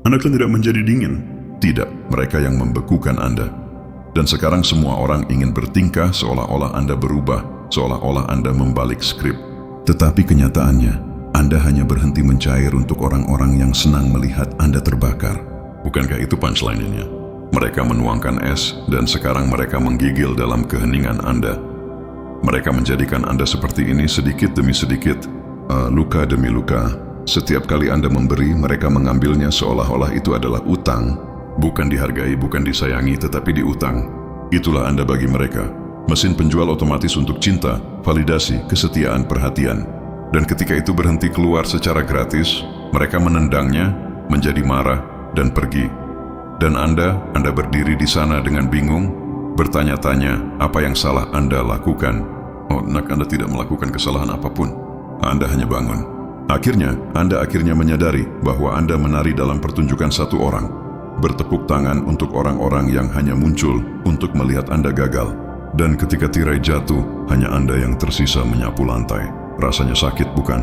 Anda kan tidak menjadi dingin. Tidak, mereka yang membekukan Anda. Dan sekarang semua orang ingin bertingkah seolah-olah Anda berubah, seolah-olah Anda membalik skrip. Tetapi kenyataannya, Anda hanya berhenti mencair untuk orang-orang yang senang melihat Anda terbakar. Bukankah itu punchline-nya? Mereka menuangkan es dan sekarang mereka menggigil dalam keheningan Anda. Mereka menjadikan Anda seperti ini sedikit demi sedikit, luka demi luka. Setiap kali Anda memberi, mereka mengambilnya seolah-olah itu adalah utang. Bukan dihargai, bukan disayangi, tetapi diutang. Itulah Anda bagi mereka. Mesin penjual otomatis untuk cinta, validasi, kesetiaan, perhatian. Dan ketika itu berhenti keluar secara gratis, mereka menendangnya, menjadi marah, dan pergi. Dan Anda berdiri di sana dengan bingung, bertanya-tanya apa yang salah Anda lakukan. Oh, Anda tidak melakukan kesalahan apapun. Anda hanya bangun. Anda akhirnya menyadari bahwa Anda menari dalam pertunjukan satu orang. Bertepuk tangan untuk orang-orang yang hanya muncul untuk melihat Anda gagal. Dan ketika tirai jatuh, hanya Anda yang tersisa menyapu lantai. Rasanya sakit, bukan?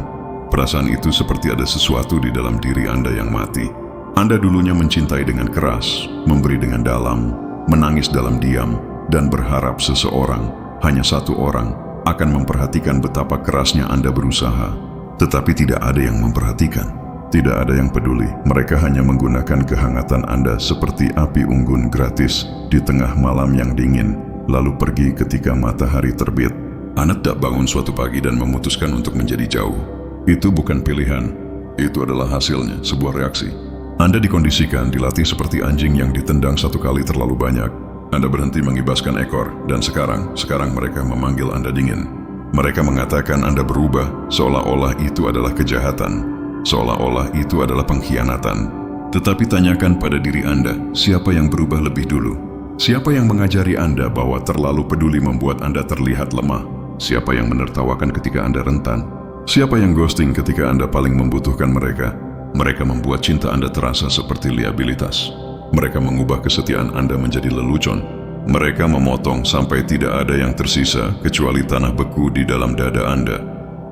Perasaan itu seperti ada sesuatu di dalam diri Anda yang mati. Anda dulunya mencintai dengan keras, memberi dengan dalam, menangis dalam diam, dan berharap seseorang, hanya satu orang, akan memperhatikan betapa kerasnya Anda berusaha. Tetapi tidak ada yang memperhatikan. Tidak ada yang peduli. Mereka hanya menggunakan kehangatan Anda seperti api unggun gratis di tengah malam yang dingin, lalu pergi ketika matahari terbit. Anda tak bangun suatu pagi dan memutuskan untuk menjadi jauh. Itu bukan pilihan. Itu adalah hasilnya, sebuah reaksi. Anda dikondisikan, dilatih seperti anjing yang ditendang satu kali terlalu banyak. Anda berhenti mengibaskan ekor, dan sekarang mereka memanggil Anda dingin. Mereka mengatakan Anda berubah, seolah-olah itu adalah kejahatan, seolah-olah itu adalah pengkhianatan. Tetapi tanyakan pada diri Anda, siapa yang berubah lebih dulu? Siapa yang mengajari Anda bahwa terlalu peduli membuat Anda terlihat lemah? Siapa yang menertawakan ketika Anda rentan? Siapa yang ghosting ketika Anda paling membutuhkan mereka? Mereka membuat cinta Anda terasa seperti liabilitas. Mereka mengubah kesetiaan Anda menjadi lelucon. Mereka memotong sampai tidak ada yang tersisa kecuali tanah beku di dalam dada Anda.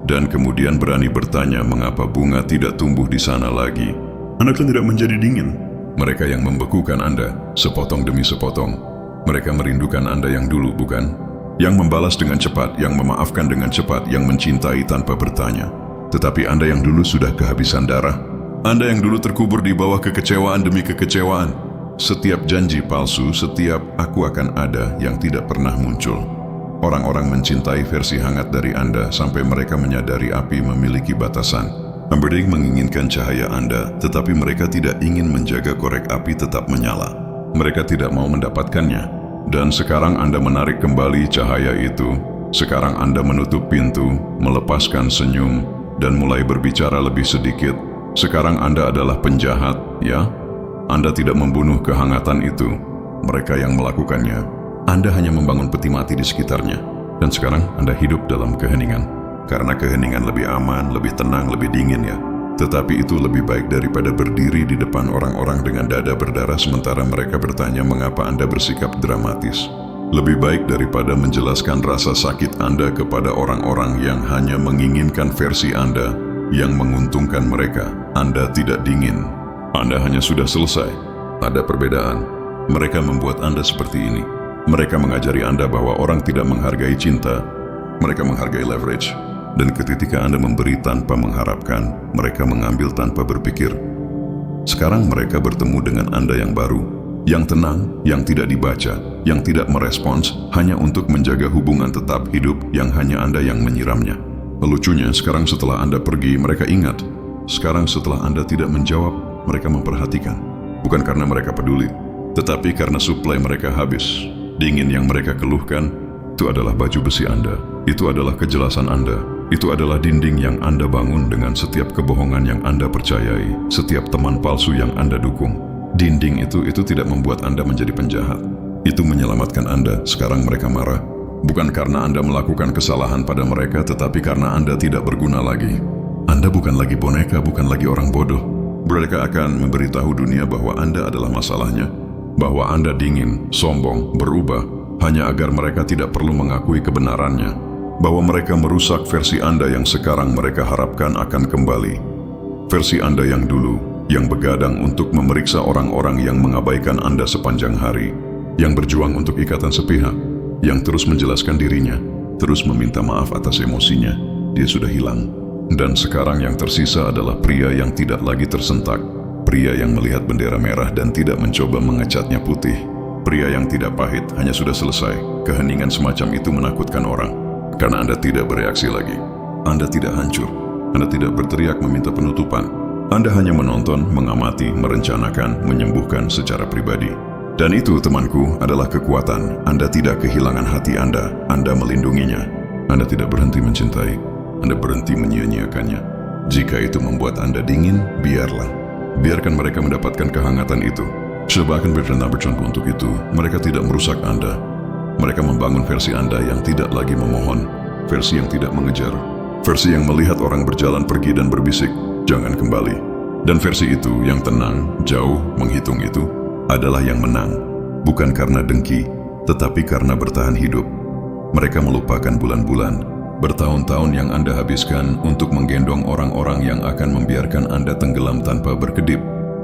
Dan kemudian berani bertanya mengapa bunga tidak tumbuh di sana lagi. Anda kan tidak menjadi dingin. Mereka yang membekukan Anda, sepotong demi sepotong. Mereka merindukan Anda yang dulu, bukan? Yang membalas dengan cepat, yang memaafkan dengan cepat, yang mencintai tanpa bertanya. Tetapi Anda yang dulu sudah kehabisan darah. Anda yang dulu terkubur di bawah kekecewaan demi kekecewaan. Setiap janji palsu, setiap aku akan ada yang tidak pernah muncul. Orang-orang mencintai versi hangat dari Anda sampai mereka menyadari api memiliki batasan. Amberding menginginkan cahaya Anda, tetapi mereka tidak ingin menjaga korek api tetap menyala. Mereka tidak mau mendapatkannya. Dan sekarang Anda menarik kembali cahaya itu. Sekarang Anda menutup pintu, melepaskan senyum, dan mulai berbicara lebih sedikit. Sekarang Anda adalah penjahat, ya? Anda tidak membunuh kehangatan itu. Mereka yang melakukannya. Anda hanya membangun peti mati di sekitarnya. Dan sekarang Anda hidup dalam keheningan. Karena keheningan lebih aman, lebih tenang, lebih dingin, ya. Tetapi itu lebih baik daripada berdiri di depan orang-orang dengan dada berdarah sementara mereka bertanya mengapa Anda bersikap dramatis. Lebih baik daripada menjelaskan rasa sakit Anda kepada orang-orang yang hanya menginginkan versi Anda yang menguntungkan mereka. Anda tidak dingin. Anda hanya sudah selesai. Ada perbedaan. Mereka membuat Anda seperti ini. Mereka mengajari Anda bahwa orang tidak menghargai cinta. Mereka menghargai leverage. Dan ketika Anda memberi tanpa mengharapkan, mereka mengambil tanpa berpikir. Sekarang mereka bertemu dengan Anda yang baru. Yang tenang, yang tidak dibaca, yang tidak merespons, hanya untuk menjaga hubungan tetap hidup yang hanya Anda yang menyiramnya. Lucunya, sekarang setelah Anda pergi, mereka ingat. Sekarang setelah Anda tidak menjawab, mereka memperhatikan. Bukan karena mereka peduli, tetapi karena suplai mereka habis. Dingin yang mereka keluhkan, itu adalah baju besi Anda. Itu adalah kejelasan Anda. Itu adalah dinding yang Anda bangun dengan setiap kebohongan yang Anda percayai, setiap teman palsu yang Anda dukung. Dinding itu tidak membuat Anda menjadi penjahat. Itu menyelamatkan Anda. Sekarang mereka marah. Bukan karena Anda melakukan kesalahan pada mereka, tetapi karena Anda tidak berguna lagi. Anda bukan lagi boneka, bukan lagi orang bodoh. Mereka akan memberitahu dunia bahwa Anda adalah masalahnya, bahwa Anda dingin, sombong, berubah, hanya agar mereka tidak perlu mengakui kebenarannya, bahwa mereka merusak versi Anda yang sekarang mereka harapkan akan kembali. Versi Anda yang dulu, yang begadang untuk memeriksa orang-orang yang mengabaikan Anda sepanjang hari, yang berjuang untuk ikatan sepihak, yang terus menjelaskan dirinya, terus meminta maaf atas emosinya. Dia sudah hilang. Dan sekarang yang tersisa adalah pria yang tidak lagi tersentak, pria yang melihat bendera merah dan tidak mencoba mengecatnya putih, pria yang tidak pahit, hanya sudah selesai. Keheningan semacam itu menakutkan orang, karena Anda tidak bereaksi lagi. Anda tidak hancur, Anda tidak berteriak meminta penutupan. Anda hanya menonton, mengamati, merencanakan, menyembuhkan secara pribadi. Dan itu, temanku, adalah kekuatan. Anda tidak kehilangan hati Anda melindunginya. Anda tidak berhenti mencintai, Anda berhenti menyia-nyiakannya. Jika itu membuat Anda dingin, biarlah. Biarkan mereka mendapatkan kehangatan itu. Bahkan bertanda bercontoh untuk itu, mereka tidak merusak Anda. Mereka membangun versi Anda yang tidak lagi memohon, versi yang tidak mengejar, versi yang melihat orang berjalan pergi dan berbisik, jangan kembali. Dan versi itu yang tenang, jauh, menghitung itu, adalah yang menang. Bukan karena dengki, tetapi karena bertahan hidup. Mereka melupakan bulan-bulan, bertahun-tahun yang Anda habiskan untuk menggendong orang-orang yang akan membiarkan Anda tenggelam tanpa berkedip.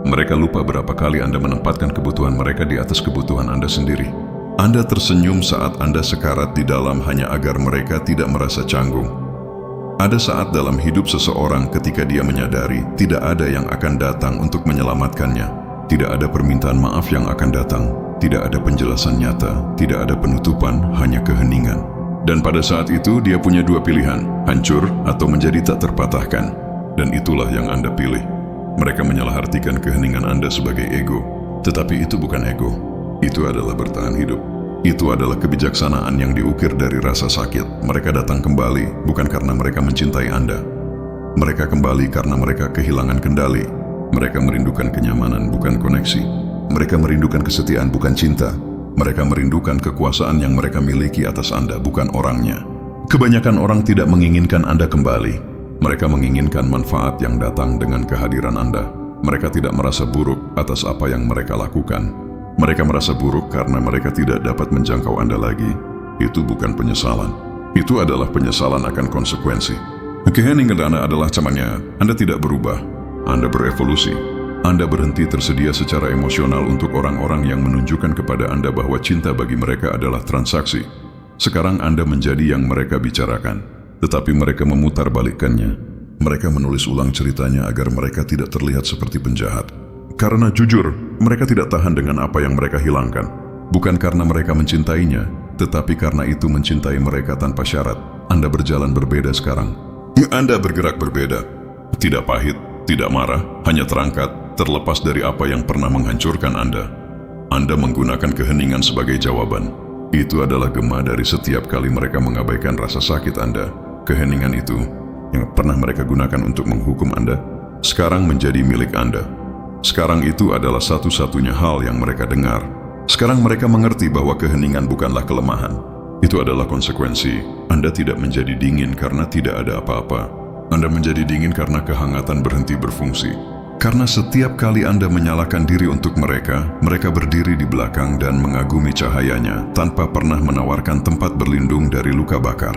Mereka lupa berapa kali Anda menempatkan kebutuhan mereka di atas kebutuhan Anda sendiri. Anda tersenyum saat Anda sekarat di dalam hanya agar mereka tidak merasa canggung. Ada saat dalam hidup seseorang ketika dia menyadari tidak ada yang akan datang untuk menyelamatkannya. Tidak ada permintaan maaf yang akan datang. Tidak ada penjelasan nyata. Tidak ada penutupan, hanya keheningan. Dan pada saat itu dia punya dua pilihan, hancur atau menjadi tak terpatahkan. Dan itulah yang Anda pilih. Mereka menyalahartikan keheningan Anda sebagai ego. Tetapi itu bukan ego. Itu adalah bertahan hidup. Itu adalah kebijaksanaan yang diukir dari rasa sakit. Mereka datang kembali bukan karena mereka mencintai Anda. Mereka kembali karena mereka kehilangan kendali. Mereka merindukan kenyamanan bukan koneksi. Mereka merindukan kesetiaan bukan cinta. Mereka merindukan kekuasaan yang mereka miliki atas Anda, bukan orangnya. Kebanyakan orang tidak menginginkan Anda kembali. Mereka menginginkan manfaat yang datang dengan kehadiran Anda. Mereka tidak merasa buruk atas apa yang mereka lakukan. Mereka merasa buruk karena mereka tidak dapat menjangkau Anda lagi. Itu bukan penyesalan. Itu adalah penyesalan akan konsekuensi. Keheningan Anda adalah camannya. Anda tidak berubah. Anda berevolusi. Anda berhenti tersedia secara emosional untuk orang-orang yang menunjukkan kepada Anda bahwa cinta bagi mereka adalah transaksi. Sekarang Anda menjadi yang mereka bicarakan, tetapi mereka memutarbalikkannya. Mereka menulis ulang ceritanya agar mereka tidak terlihat seperti penjahat. Karena jujur, mereka tidak tahan dengan apa yang mereka hilangkan. Bukan karena mereka mencintainya, tetapi karena itu mencintai mereka tanpa syarat. Anda berjalan berbeda sekarang. Anda bergerak berbeda. Tidak pahit, tidak marah, hanya terangkat. Terlepas dari apa yang pernah menghancurkan Anda. Anda menggunakan keheningan sebagai jawaban. Itu adalah gema dari setiap kali mereka mengabaikan rasa sakit Anda. Keheningan itu, yang pernah mereka gunakan untuk menghukum Anda, sekarang menjadi milik Anda. Sekarang itu adalah satu-satunya hal yang mereka dengar. Sekarang mereka mengerti bahwa keheningan bukanlah kelemahan. Itu adalah konsekuensi. Anda tidak menjadi dingin karena tidak ada apa-apa. Anda menjadi dingin karena kehangatan berhenti berfungsi. Karena setiap kali Anda menyalakan diri untuk mereka, mereka berdiri di belakang dan mengagumi cahayanya tanpa pernah menawarkan tempat berlindung dari luka bakar.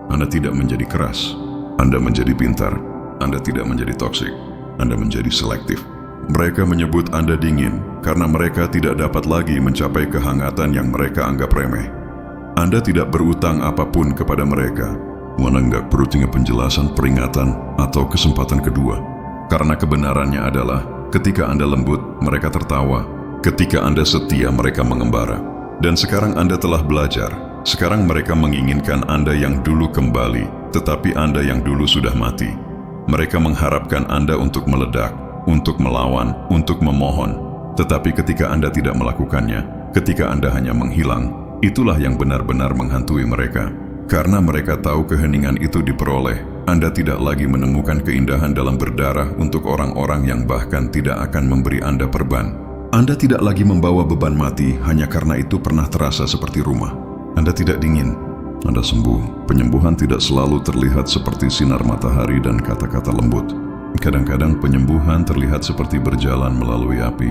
Anda tidak menjadi keras. Anda menjadi pintar. Anda tidak menjadi toksik. Anda menjadi selektif. Mereka menyebut Anda dingin karena mereka tidak dapat lagi mencapai kehangatan yang mereka anggap remeh. Anda tidak berutang apapun kepada mereka. Menenggak perutnya penjelasan, peringatan, atau kesempatan kedua. Karena kebenarannya adalah, ketika Anda lembut, mereka tertawa. Ketika Anda setia, mereka mengembara. Dan sekarang Anda telah belajar. Sekarang mereka menginginkan Anda yang dulu kembali, tetapi Anda yang dulu sudah mati. Mereka mengharapkan Anda untuk meledak, untuk melawan, untuk memohon. Tetapi ketika Anda tidak melakukannya, ketika Anda hanya menghilang, itulah yang benar-benar menghantui mereka. Karena mereka tahu keheningan itu diperoleh, Anda tidak lagi menemukan keindahan dalam berdarah untuk orang-orang yang bahkan tidak akan memberi Anda perban. Anda tidak lagi membawa beban mati hanya karena itu pernah terasa seperti rumah. Anda tidak dingin. Anda sembuh. Penyembuhan tidak selalu terlihat seperti sinar matahari dan kata-kata lembut. Kadang-kadang penyembuhan terlihat seperti berjalan melalui api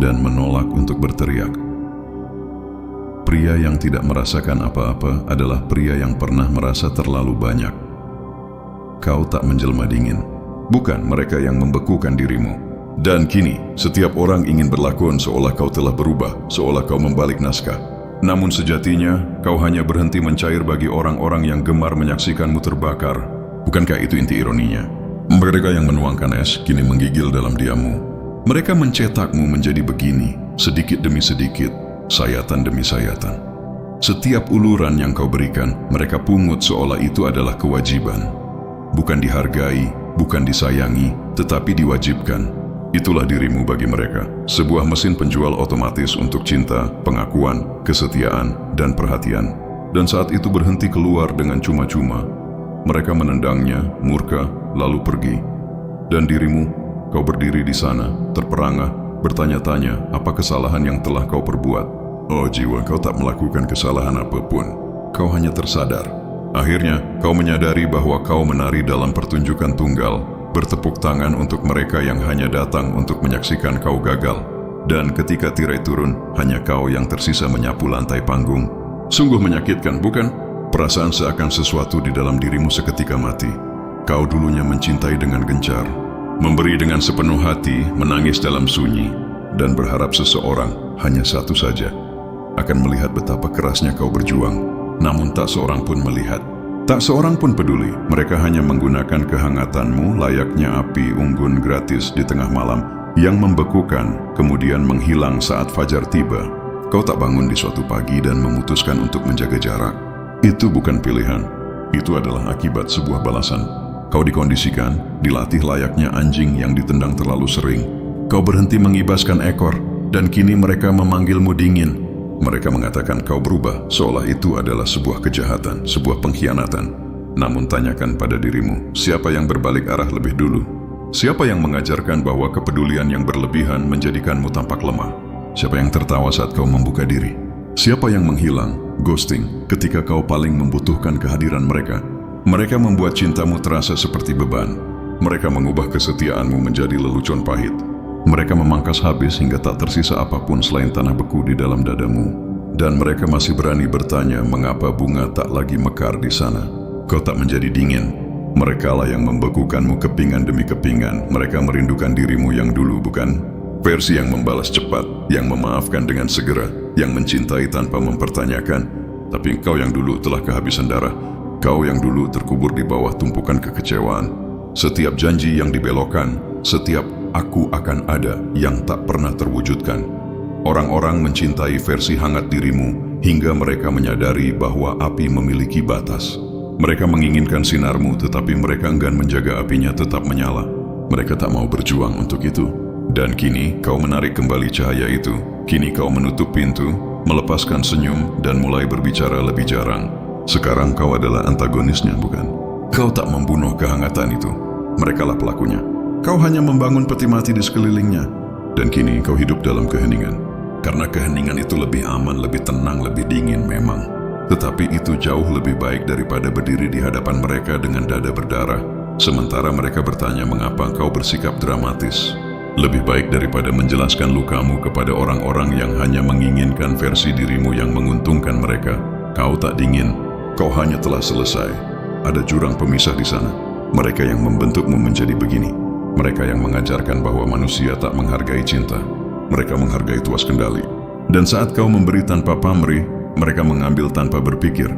dan menolak untuk berteriak. Pria yang tidak merasakan apa-apa adalah pria yang pernah merasa terlalu banyak. Kau tak menjelma dingin. Bukan mereka yang membekukan dirimu. Dan kini, setiap orang ingin berlakon seolah kau telah berubah, seolah kau membalik naskah. Namun sejatinya, kau hanya berhenti mencair bagi orang-orang yang gemar menyaksikanmu terbakar. Bukankah itu inti ironinya? Mereka yang menuangkan es kini menggigil dalam diammu. Mereka mencetakmu menjadi begini, sedikit demi sedikit, sayatan demi sayatan. Setiap uluran yang kau berikan, mereka pungut seolah itu adalah kewajiban. Bukan dihargai, bukan disayangi, tetapi diwajibkan. Itulah dirimu bagi mereka, sebuah mesin penjual otomatis untuk cinta, pengakuan, kesetiaan, dan perhatian. Dan saat itu berhenti keluar dengan cuma-cuma. Mereka menendangnya, murka, lalu pergi. Dan dirimu, kau berdiri di sana, terperangah, bertanya-tanya apa kesalahan yang telah kau perbuat. Oh jiwa, kau tak melakukan kesalahan apapun. Kau hanya tersadar. Akhirnya, kau menyadari bahwa kau menari dalam pertunjukan tunggal, bertepuk tangan untuk mereka yang hanya datang untuk menyaksikan kau gagal. Dan ketika tirai turun, hanya kau yang tersisa menyapu lantai panggung. Sungguh menyakitkan, bukan? Perasaan seakan sesuatu di dalam dirimu seketika mati. Kau dulunya mencintai dengan gencar, memberi dengan sepenuh hati, menangis dalam sunyi, dan berharap seseorang, hanya satu saja, akan melihat betapa kerasnya kau berjuang. Namun tak seorang pun melihat. Tak seorang pun peduli, mereka hanya menggunakan kehangatanmu layaknya api unggun gratis di tengah malam yang membekukan, kemudian menghilang saat fajar tiba. Kau tak bangun di suatu pagi dan memutuskan untuk menjaga jarak. Itu bukan pilihan, itu adalah akibat sebuah balasan. Kau dikondisikan, dilatih layaknya anjing yang ditendang terlalu sering. Kau berhenti mengibaskan ekor, dan kini mereka memanggilmu dingin. Mereka mengatakan kau berubah, seolah itu adalah sebuah kejahatan, sebuah pengkhianatan. Namun tanyakan pada dirimu, siapa yang berbalik arah lebih dulu? Siapa yang mengajarkan bahwa kepedulian yang berlebihan menjadikanmu tampak lemah? Siapa yang tertawa saat kau membuka diri? Siapa yang menghilang, ghosting, ketika kau paling membutuhkan kehadiran mereka? Mereka membuat cintamu terasa seperti beban. Mereka mengubah kesetiaanmu menjadi lelucon pahit. Mereka memangkas habis hingga tak tersisa apapun selain tanah beku di dalam dadamu. Dan mereka masih berani bertanya mengapa bunga tak lagi mekar di sana. Kau tak menjadi dingin. Merekalah yang membekukanmu kepingan demi kepingan. Mereka merindukan dirimu yang dulu, bukan? Versi yang membalas cepat, yang memaafkan dengan segera, yang mencintai tanpa mempertanyakan. Tapi kau yang dulu telah kehabisan darah. Kau yang dulu terkubur di bawah tumpukan kekecewaan. Setiap janji yang dibelokkan, setiap aku akan ada yang tak pernah terwujudkan. Orang-orang mencintai versi hangat dirimu hingga mereka menyadari bahwa api memiliki batas. Mereka menginginkan sinarmu, tetapi mereka enggan menjaga apinya tetap menyala. Mereka tak mau berjuang untuk itu. Dan kini kau menarik kembali cahaya itu. Kini kau menutup pintu, melepaskan senyum, dan mulai berbicara lebih jarang. Sekarang kau adalah antagonisnya, bukan? Kau tak membunuh kehangatan itu. Merekalah pelakunya. Kau hanya membangun peti mati di sekelilingnya. Dan kini kau hidup dalam keheningan. Karena keheningan itu lebih aman, lebih tenang, lebih dingin memang. Tetapi itu jauh lebih baik daripada berdiri di hadapan mereka dengan dada berdarah. Sementara mereka bertanya mengapa kau bersikap dramatis. Lebih baik daripada menjelaskan lukamu kepada orang-orang yang hanya menginginkan versi dirimu yang menguntungkan mereka. Kau tak dingin. Kau hanya telah selesai. Ada jurang pemisah di sana. Mereka yang membentukmu menjadi begini. Mereka yang mengajarkan bahwa manusia tak menghargai cinta. Mereka menghargai tuas kendali. Dan saat kau memberi tanpa pamrih, mereka mengambil tanpa berpikir.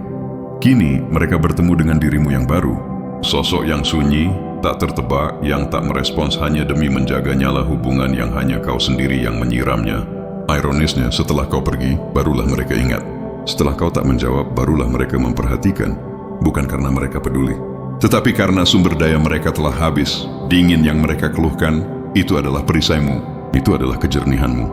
Kini mereka bertemu dengan dirimu yang baru. Sosok yang sunyi, tak tertebak, yang tak merespons hanya demi menjaga nyala hubungan yang hanya kau sendiri yang menyiramnya. Ironisnya, setelah kau pergi, barulah mereka ingat. Setelah kau tak menjawab, barulah mereka memperhatikan. Bukan karena mereka peduli, tetapi karena sumber daya mereka telah habis. Dingin yang mereka keluhkan, itu adalah perisaimu, itu adalah kejernihanmu.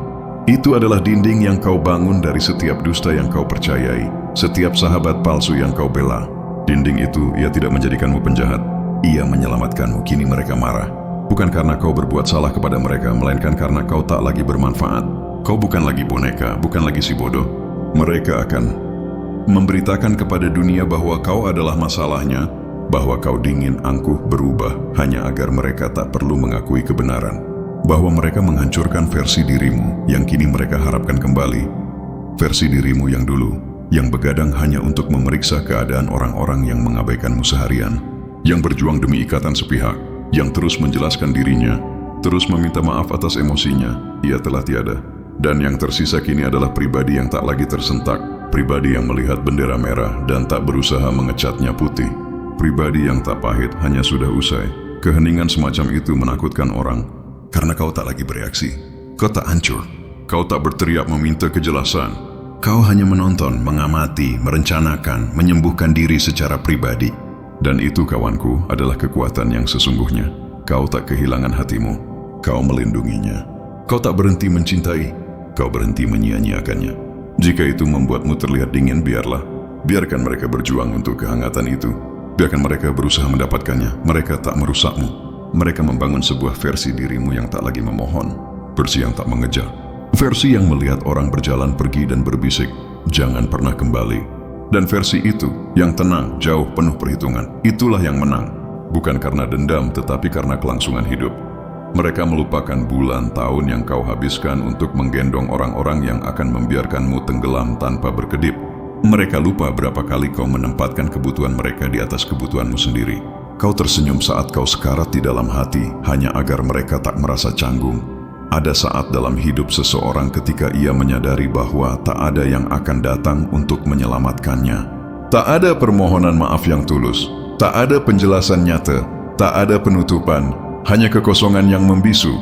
Itu adalah dinding yang kau bangun dari setiap dusta yang kau percayai, setiap sahabat palsu yang kau bela. Dinding itu, ia tidak menjadikanmu penjahat, ia menyelamatkanmu. Kini mereka marah, bukan karena kau berbuat salah kepada mereka, melainkan karena kau tak lagi bermanfaat. Kau bukan lagi boneka, bukan lagi si bodoh. Mereka akan memberitakan kepada dunia bahwa kau adalah masalahnya, bahwa kau dingin, angkuh, berubah hanya agar mereka tak perlu mengakui kebenaran, bahwa mereka menghancurkan versi dirimu yang kini mereka harapkan kembali, versi dirimu yang dulu, yang begadang hanya untuk memeriksa keadaan orang-orang yang mengabaikanmu seharian, yang berjuang demi ikatan sepihak, yang terus menjelaskan dirinya terus meminta maaf atas emosinya, ia telah tiada. Dan yang tersisa kini adalah pribadi yang tak lagi tersentak, pribadi yang melihat bendera merah dan tak berusaha mengecatnya putih, pribadi yang tak pahit hanya sudah usai. Keheningan semacam itu menakutkan orang, karena kau tak lagi bereaksi. Kau tak hancur, kau tak berteriak meminta kejelasan. Kau hanya menonton, mengamati, merencanakan, menyembuhkan diri secara pribadi. Dan itu, kawanku, adalah kekuatan yang sesungguhnya. Kau tak kehilangan hatimu, kau melindunginya. Kau tak berhenti mencintai, kau berhenti menyia-nyiakannya. Jika itu membuatmu terlihat dingin, biarlah. Biarkan mereka berjuang untuk kehangatan itu. Biarkan mereka berusaha mendapatkannya. Mereka tak merusakmu. Mereka membangun sebuah versi dirimu yang tak lagi memohon, versi yang tak mengejar, versi yang melihat orang berjalan pergi dan berbisik, jangan pernah kembali. Dan versi itu, yang tenang, jauh, penuh perhitungan, itulah yang menang. Bukan karena dendam, tetapi karena kelangsungan hidup. Mereka melupakan bulan tahun yang kau habiskan untuk menggendong orang-orang yang akan membiarkanmu tenggelam tanpa berkedip. Mereka lupa berapa kali kau menempatkan kebutuhan mereka di atas kebutuhanmu sendiri. Kau tersenyum saat kau sekarat di dalam hati, hanya agar mereka tak merasa canggung. Ada saat dalam hidup seseorang ketika ia menyadari bahwa tak ada yang akan datang untuk menyelamatkannya. Tak ada permohonan maaf yang tulus, tak ada penjelasan nyata, tak ada penutupan, hanya kekosongan yang membisu.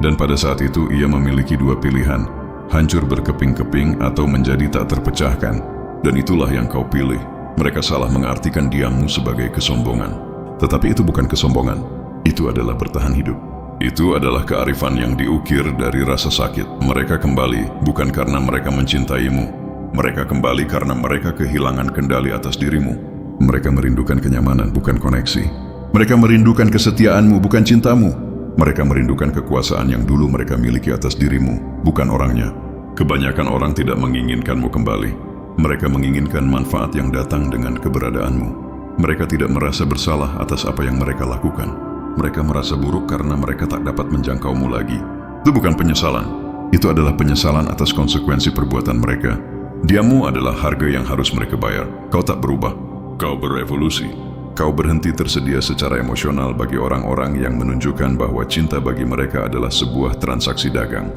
Dan pada saat itu ia memiliki dua pilihan, hancur berkeping-keping atau menjadi tak terpecahkan. Dan itulah yang kau pilih. Mereka salah mengartikan diammu sebagai kesombongan. Tetapi itu bukan kesombongan, itu adalah bertahan hidup. Itu adalah kearifan yang diukir dari rasa sakit. Mereka kembali bukan karena mereka mencintaimu. Mereka kembali karena mereka kehilangan kendali atas dirimu. Mereka merindukan kenyamanan, bukan koneksi. Mereka merindukan kesetiaanmu, bukan cintamu. Mereka merindukan kekuasaan yang dulu mereka miliki atas dirimu, bukan orangnya. Kebanyakan orang tidak menginginkanmu kembali. Mereka menginginkan manfaat yang datang dengan keberadaanmu. Mereka tidak merasa bersalah atas apa yang mereka lakukan. Mereka merasa buruk karena mereka tak dapat menjangkaumu lagi. Itu bukan penyesalan. Itu adalah penyesalan atas konsekuensi perbuatan mereka. Diammu adalah harga yang harus mereka bayar. Kau tak berubah. Kau berevolusi. Kau berhenti tersedia secara emosional bagi orang-orang yang menunjukkan bahwa cinta bagi mereka adalah sebuah transaksi dagang.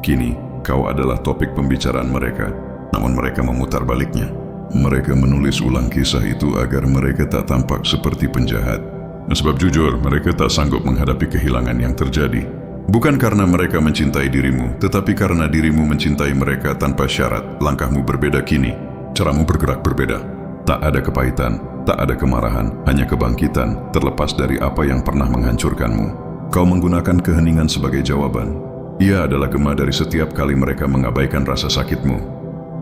Kini, kau adalah topik pembicaraan mereka, namun mereka memutar baliknya. Mereka menulis ulang kisah itu agar mereka tak tampak seperti penjahat. Sebab jujur, mereka tak sanggup menghadapi kehilangan yang terjadi. Bukan karena mereka mencintai dirimu, tetapi karena dirimu mencintai mereka tanpa syarat. Langkahmu berbeda kini, caramu bergerak berbeda. Tak ada kepahitan, tak ada kemarahan, hanya kebangkitan, terlepas dari apa yang pernah menghancurkanmu. Kau menggunakan keheningan sebagai jawaban. Ia adalah gema dari setiap kali mereka mengabaikan rasa sakitmu.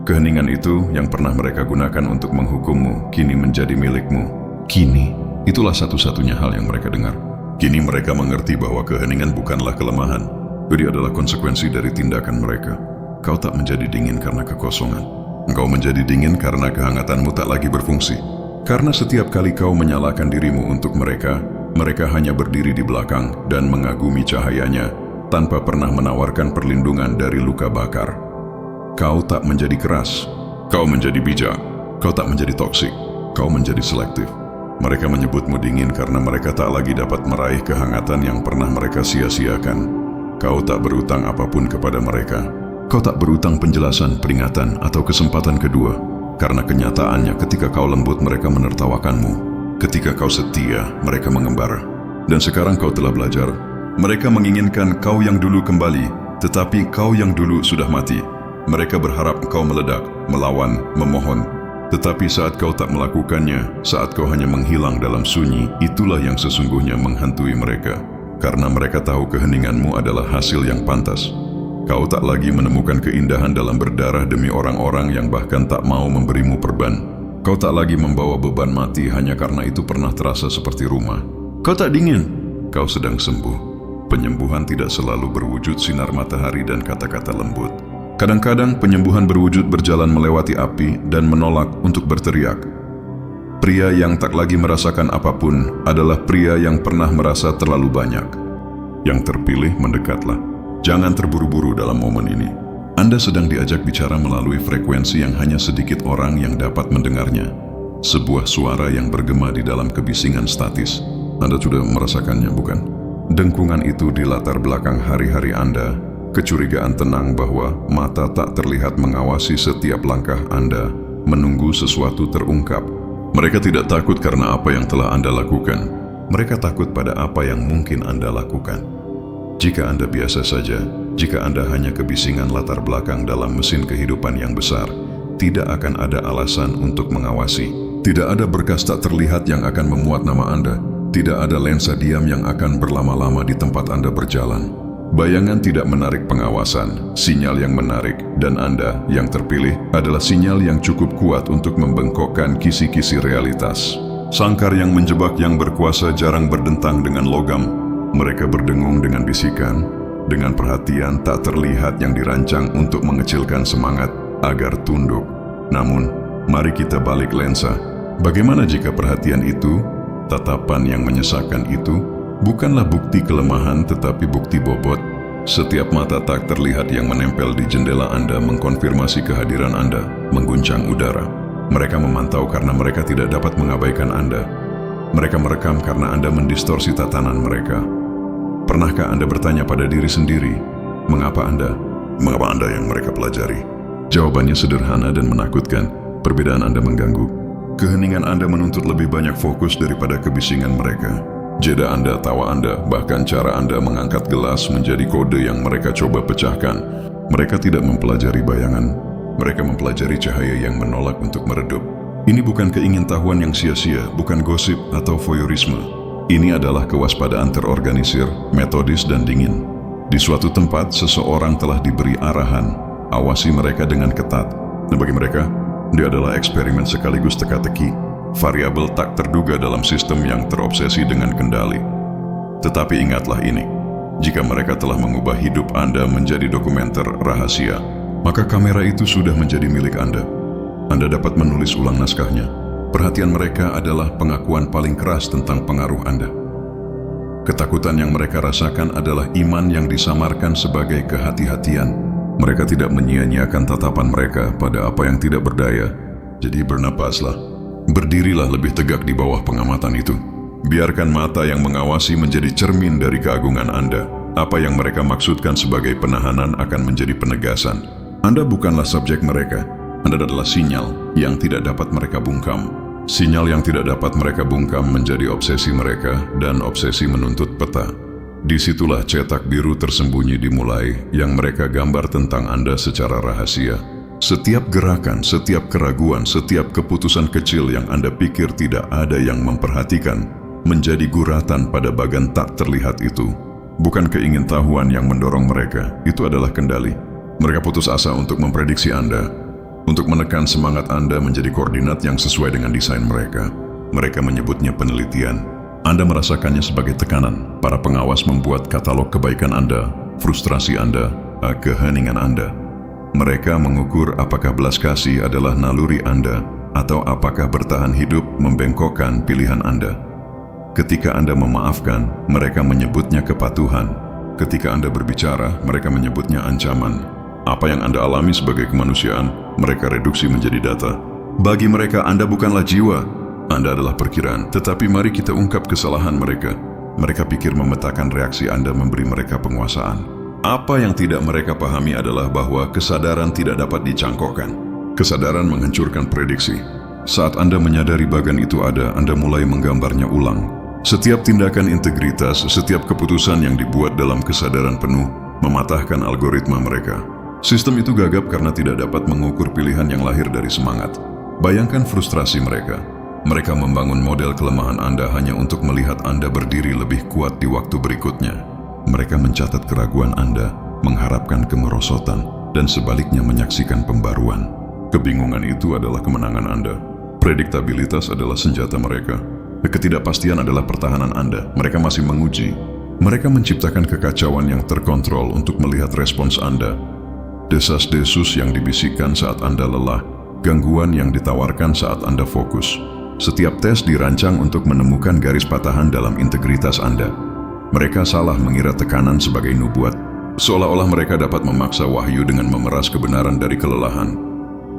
Keheningan itu yang pernah mereka gunakan untuk menghukummu, kini menjadi milikmu. Kini, itulah satu-satunya hal yang mereka dengar. Kini mereka mengerti bahwa keheningan bukanlah kelemahan. Itu adalah konsekuensi dari tindakan mereka. Kau tak menjadi dingin karena kekosongan. Engkau menjadi dingin karena kehangatanmu tak lagi berfungsi. Karena setiap kali kau menyalakan dirimu untuk mereka, mereka hanya berdiri di belakang dan mengagumi cahayanya, tanpa pernah menawarkan perlindungan dari luka bakar. Kau tak menjadi keras, kau menjadi bijak, kau tak menjadi toksik, kau menjadi selektif. Mereka menyebutmu dingin karena mereka tak lagi dapat meraih kehangatan yang pernah mereka sia-siakan. Kau tak berutang apapun kepada mereka. Kau tak berutang penjelasan, peringatan, atau kesempatan kedua. Karena kenyataannya ketika kau lembut mereka menertawakanmu. Ketika kau setia mereka mengembara. Dan sekarang kau telah belajar. Mereka menginginkan kau yang dulu kembali, tetapi kau yang dulu sudah mati. Mereka berharap kau meledak, melawan, memohon. Tetapi saat kau tak melakukannya, saat kau hanya menghilang dalam sunyi, itulah yang sesungguhnya menghantui mereka. Karena mereka tahu keheninganmu adalah hasil yang pantas. Kau tak lagi menemukan keindahan dalam berdarah demi orang-orang yang bahkan tak mau memberimu perban. Kau tak lagi membawa beban mati hanya karena itu pernah terasa seperti rumah. Kau tak dingin, kau sedang sembuh. Penyembuhan tidak selalu berwujud sinar matahari dan kata-kata lembut. Kadang-kadang penyembuhan berwujud berjalan melewati api dan menolak untuk berteriak. Pria yang tak lagi merasakan apapun adalah pria yang pernah merasa terlalu banyak. Yang terpilih mendekatlah. Jangan terburu-buru dalam momen ini. Anda sedang diajak bicara melalui frekuensi yang hanya sedikit orang yang dapat mendengarnya. Sebuah suara yang bergema di dalam kebisingan statis. Anda sudah merasakannya, bukan? Dengkungan itu di latar belakang hari-hari Anda, kecurigaan tenang bahwa mata tak terlihat mengawasi setiap langkah Anda, menunggu sesuatu terungkap. Mereka tidak takut karena apa yang telah Anda lakukan. Mereka takut pada apa yang mungkin Anda lakukan. Jika Anda biasa saja, jika Anda hanya kebisingan latar belakang dalam mesin kehidupan yang besar, tidak akan ada alasan untuk mengawasi. Tidak ada berkas tak terlihat yang akan memuat nama Anda. Tidak ada lensa diam yang akan berlama-lama di tempat Anda berjalan. Bayangan tidak menarik pengawasan, sinyal yang menarik, dan Anda yang terpilih adalah sinyal yang cukup kuat untuk membengkokkan kisi-kisi realitas. Sangkar yang menjebak yang berkuasa jarang berdentang dengan logam. Mereka berdengung dengan bisikan, dengan perhatian tak terlihat yang dirancang untuk mengecilkan semangat agar tunduk. Namun, mari kita balik lensa. Bagaimana jika perhatian itu, tatapan yang menyesakkan itu, bukanlah bukti kelemahan tetapi bukti bobot? Setiap mata tak terlihat yang menempel di jendela Anda mengkonfirmasi kehadiran Anda, mengguncang udara. Mereka memantau karena mereka tidak dapat mengabaikan Anda. Mereka merekam karena Anda mendistorsi tatanan mereka. Pernahkah Anda bertanya pada diri sendiri, mengapa Anda yang mereka pelajari? Jawabannya sederhana dan menakutkan. Perbedaan Anda mengganggu. Keheningan Anda menuntut lebih banyak fokus daripada kebisingan mereka. Jeda Anda, tawa Anda, bahkan cara Anda mengangkat gelas menjadi kode yang mereka coba pecahkan. Mereka tidak mempelajari bayangan. Mereka mempelajari cahaya yang menolak untuk meredup. Ini bukan keingintahuan yang sia-sia, bukan gosip atau voyeurisme. Ini adalah kewaspadaan terorganisir, metodis dan dingin. Di suatu tempat, seseorang telah diberi arahan. Awasi mereka dengan ketat. Dan bagi mereka, dia adalah eksperimen sekaligus teka-teki, variabel tak terduga dalam sistem yang terobsesi dengan kendali. Tetapi ingatlah ini, jika mereka telah mengubah hidup Anda menjadi dokumenter rahasia, maka kamera itu sudah menjadi milik Anda. Anda dapat menulis ulang naskahnya. Perhatian mereka adalah pengakuan paling keras tentang pengaruh Anda. Ketakutan yang mereka rasakan adalah iman yang disamarkan sebagai kehati-hatian. Mereka tidak menyia-nyiakan tatapan mereka pada apa yang tidak berdaya. Jadi bernapaslah. Berdirilah lebih tegak di bawah pengamatan itu. Biarkan mata yang mengawasi menjadi cermin dari keagungan Anda. Apa yang mereka maksudkan sebagai penahanan akan menjadi penegasan. Anda bukanlah subjek mereka. Anda adalah sinyal yang tidak dapat mereka bungkam. Sinyal yang tidak dapat mereka bungkam menjadi obsesi mereka, dan obsesi menuntut peta. Disitulah cetak biru tersembunyi dimulai yang mereka gambar tentang Anda secara rahasia. Setiap gerakan, setiap keraguan, setiap keputusan kecil yang Anda pikir tidak ada yang memperhatikan, menjadi guratan pada bagan tak terlihat itu. Bukan keingintahuan yang mendorong mereka, itu adalah kendali. Mereka putus asa untuk memprediksi Anda, untuk menekan semangat Anda menjadi koordinat yang sesuai dengan desain mereka. Mereka menyebutnya penelitian. Anda merasakannya sebagai tekanan. Para pengawas membuat katalog kebaikan Anda, frustrasi Anda, keheningan Anda. Mereka mengukur apakah belas kasih adalah naluri Anda atau apakah bertahan hidup membengkokkan pilihan Anda. Ketika Anda memaafkan, mereka menyebutnya kepatuhan. Ketika Anda berbicara, mereka menyebutnya ancaman. Apa yang Anda alami sebagai kemanusiaan, mereka reduksi menjadi data. Bagi mereka, Anda bukanlah jiwa. Anda adalah perkiraan, tetapi mari kita ungkap kesalahan mereka. Mereka pikir memetakan reaksi Anda memberi mereka penguasaan. Apa yang tidak mereka pahami adalah bahwa kesadaran tidak dapat dicangkokkan. Kesadaran menghancurkan prediksi. Saat Anda menyadari bagan itu ada, Anda mulai menggambarnya ulang. Setiap tindakan integritas, setiap keputusan yang dibuat dalam kesadaran penuh, mematahkan algoritma mereka. Sistem itu gagap karena tidak dapat mengukur pilihan yang lahir dari semangat. Bayangkan frustrasi mereka. Mereka membangun model kelemahan Anda hanya untuk melihat Anda berdiri lebih kuat di waktu berikutnya. Mereka mencatat keraguan Anda, mengharapkan kemerosotan, dan sebaliknya menyaksikan pembaruan. Kebingungan itu adalah kemenangan Anda. Prediktabilitas adalah senjata mereka. Ketidakpastian adalah pertahanan Anda. Mereka masih menguji. Mereka menciptakan kekacauan yang terkontrol untuk melihat respons Anda. Desas-desus yang dibisikkan saat Anda lelah, gangguan yang ditawarkan saat Anda fokus. Setiap tes dirancang untuk menemukan garis patahan dalam integritas Anda. Mereka salah mengira tekanan sebagai nubuat, seolah-olah mereka dapat memaksa wahyu dengan memeras kebenaran dari kelelahan.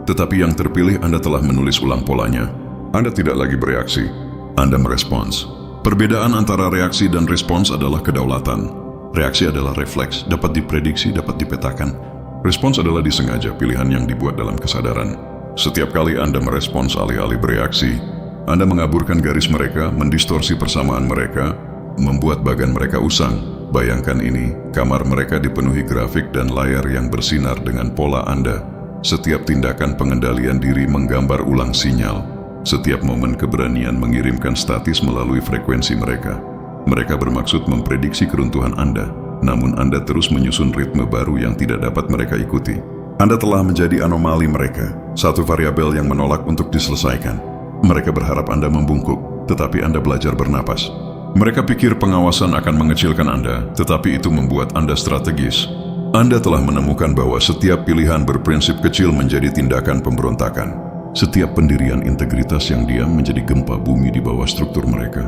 Tetapi yang terpilih, Anda telah menulis ulang polanya. Anda tidak lagi bereaksi, Anda merespons. Perbedaan antara reaksi dan respons adalah kedaulatan. Reaksi adalah refleks, dapat diprediksi, dapat dipetakan. Respons adalah disengaja, pilihan yang dibuat dalam kesadaran. Setiap kali Anda merespons alih-alih bereaksi, Anda mengaburkan garis mereka, mendistorsi persamaan mereka, membuat bagan mereka usang. Bayangkan ini, kamar mereka dipenuhi grafik dan layar yang bersinar dengan pola Anda. Setiap tindakan pengendalian diri menggambar ulang sinyal. Setiap momen keberanian mengirimkan statis melalui frekuensi mereka. Mereka bermaksud memprediksi keruntuhan Anda, namun Anda terus menyusun ritme baru yang tidak dapat mereka ikuti. Anda telah menjadi anomali mereka, satu variabel yang menolak untuk diselesaikan. Mereka berharap Anda membungkuk, tetapi Anda belajar bernapas. Mereka pikir pengawasan akan mengecilkan Anda, tetapi itu membuat Anda strategis. Anda telah menemukan bahwa setiap pilihan berprinsip kecil menjadi tindakan pemberontakan. Setiap pendirian integritas yang diam menjadi gempa bumi di bawah struktur mereka.